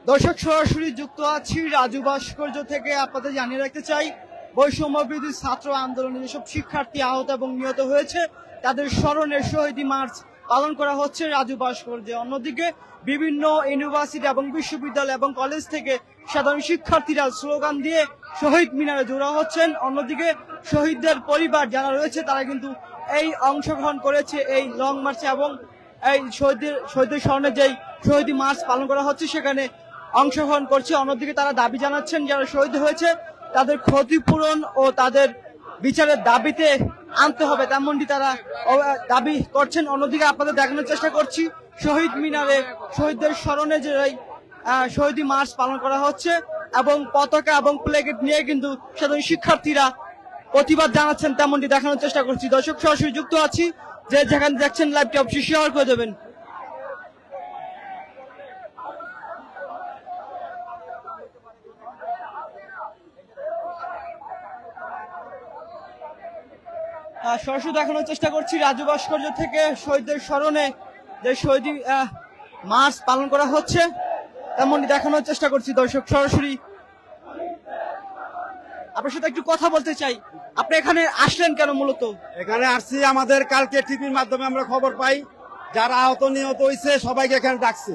দর্শক সরাসরি যুক্ত আছি রাজু ভাস্কর্য থেকে। আপনাদের জানিয়ে রাখতে চাই, বৈষম্য বিরোধী ছাত্র আন্দোলনে যেসব শিক্ষার্থী আহত এবং নিহত হয়েছে তাদের স্মরণে শহীদী মার্চ পালন করা হচ্ছে রাজু ভাস্কর্যে। অন্যদিকে বিভিন্ন ইউনিভার্সিটি এবং বিশ্ববিদ্যালয় এবং কলেজ থেকে সাধারণ শিক্ষার্থীরা স্লোগান দিয়ে শহীদ মিনারে জড়ো হচ্ছেন। অন্যদিকে শহীদদের পরিবার যারা রয়েছে তারা কিন্তু এই অংশগ্রহণ করেছে এই লং মার্চে এবং এই শহীদদের স্মরণে যেই শহীদী মার্চ পালন করা হচ্ছে সেখানে অংশগ্রহণ করছে। অন্যদিকে তারা দাবি জানাচ্ছেন যারা শহীদ হয়েছে তাদের ক্ষতিপূরণ ও তাদের বিচারের দাবিতে আনতে হবে, তেমনটি তারা দাবি করছেন। অন্যদিকে আপনাদের দেখানোর চেষ্টা করছি শহীদ মিনারে শহীদদের স্মরণে যে শহীদী মার্চ পালন করা হচ্ছে এবং পতাকা এবং প্লেকেট নিয়ে কিন্তু সাধারণ শিক্ষার্থীরা প্রতিবাদ জানাচ্ছেন, তেমনটি দেখানোর চেষ্টা করছি। দর্শক সরাসরি যুক্ত আছি, যে যেখানে দেখছেন লাইভটি অবশ্যই শেয়ার করে দেবেন। সরাসরি দেখানোর চেষ্টা করছি রাজু ভাস্কর্য থেকে শহীদদের স্মরণে যে শহীদী মার্চ পালন করা হচ্ছে তেমনটি দেখানোর চেষ্টা করছি। দর্শক সরাসরি আপনার সাথে একটু কথা বলতে চাই, আপনি এখানে আসলেন কেন? মূলত এখানে আসছি আমাদের কালকে টিভির মাধ্যমে আমরা খবর পাই যারা আহত নিহত হয়েছে সবাইকে এখানে ডাকছে,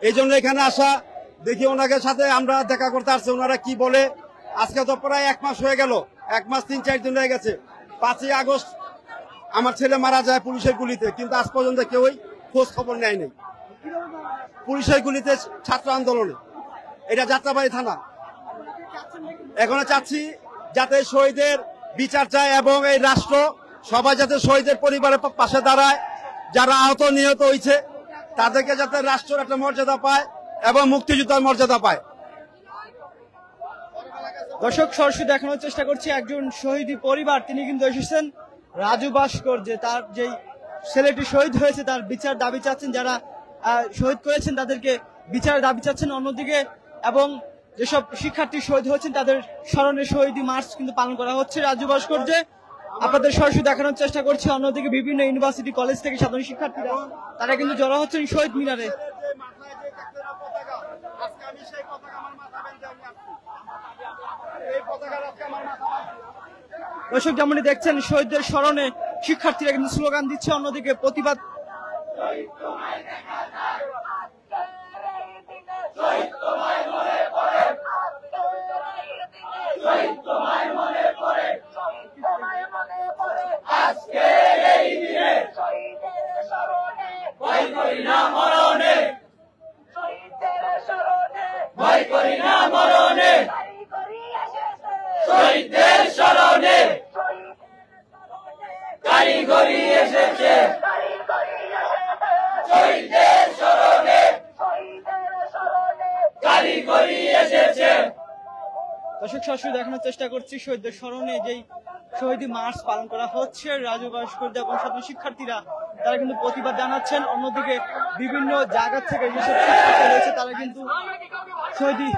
এই জন্য এখানে আসা। দেখি ওনাকে সাথে আমরা দেখা করতে আসছি, ওনারা কি বলে। আজকে তো প্রায় 1 মাস হয়ে গেল, 1 মাস 3-4 দিন হয়ে গেছে। 5ই আগস্ট আমার ছেলে মারা যায় পুলিশের গুলিতে, কিন্তু আজ পর্যন্ত কেউই খোঁজ খবর নেয় নাই। পুলিশের গুলিতে ছাত্র আন্দোলনে, এটা যাত্রাবাড়ি থানা। এখন চাচ্ছি যাতে শহীদের বিচার চায় এবং এই রাষ্ট্র সবাই যাতে শহীদের পরিবারের পাশে দাঁড়ায়। যারা আহত নিহত হয়েছে তাদেরকে যাতে রাষ্ট্রের একটা মর্যাদা পায় এবং মুক্তিযোদ্ধার মর্যাদা পায়। দর্শক সরাসরি দেখানোর চেষ্টা করছি একজন শহীদ পরিবার, তিনি কিন্তু এসেছেন রাজু ভাস্কর্যে। তার যেই ছেলেটি শহীদ হয়েছে তার বিচার দাবি চাচ্ছেন, যারা শহীদ করেছেন তাদেরকে বিচারের দাবি চাচ্ছেন। অন্যদিকে এবং যেসব শিক্ষার্থী শহীদ হয়েছেন তাদের স্মরণে শহীদী মার্চ কিন্তু পালন করা হচ্ছে রাজু ভাস্কর্যে। আপনাদের সরাসরি দেখানোর চেষ্টা করছি। অন্যদিকে বিভিন্ন ইউনিভার্সিটি কলেজ থেকে সাধারণ শিক্ষার্থীরা তারা কিন্তু জড়ো হচ্ছেন শহীদ মিনারে। দর্শক যেমনটি দেখছেন শহীদদের স্মরণে শিক্ষার্থীরা কিন্তু স্লোগান দিচ্ছে, অন্যদিকে প্রতিবাদ। শহীদদের স্মরণে কারিগরি এসেছে, শহীদদের স্মরণে কারিগরি এসেছে। দর্শক সরাসরি দেখানোর চেষ্টা করছি শহীদদের স্মরণে যেই শহীদী মার্চ পালন করা হচ্ছে রাজু ভাস্কর্য এবং সাধারণ শিক্ষার্থীরা তারা কিন্তু প্রতিবাদ জানাচ্ছেন। অন্যদিকে বিভিন্ন জায়গা থেকে যেসব শিক্ষার্থী রয়েছে তারা কিন্তু শহীদী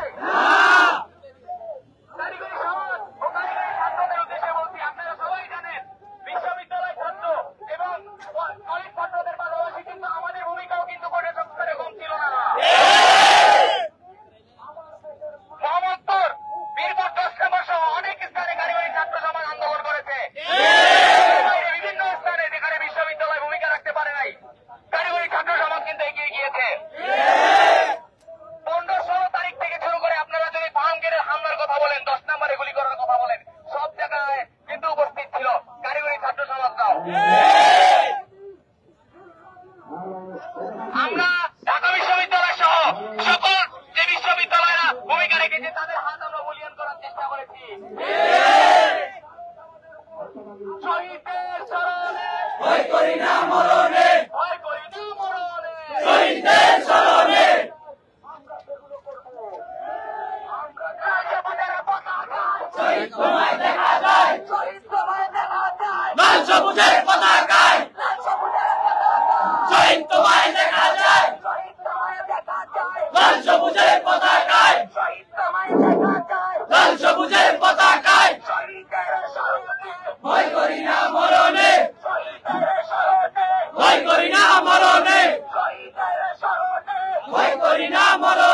আমরা ঢাকা বিশ্ববিদ্যালয় সহ সকল যে বিশ্ববিদ্যালয়রা ভূমিকা রেখেছে তাদের হাত আমরা বলিয়ান করার চেষ্টা করেছি। শহীদদের স্মরণে ভয় করি না মরণে, ভয় করি না মরণে, শহীদদের স্মরণে শহীদ তোমায় দেখা যায়, শহীদ তোমায় দেখা যায়, লাল সবুজের পতাকায় শহীদ তোমায় দেখা যায়, লাল সবুজের পতাকায়, লাল সবুজের পতাকায় ভয় করি না মরণে, ভয় করি না মরণে, ভয় করি না মরণে।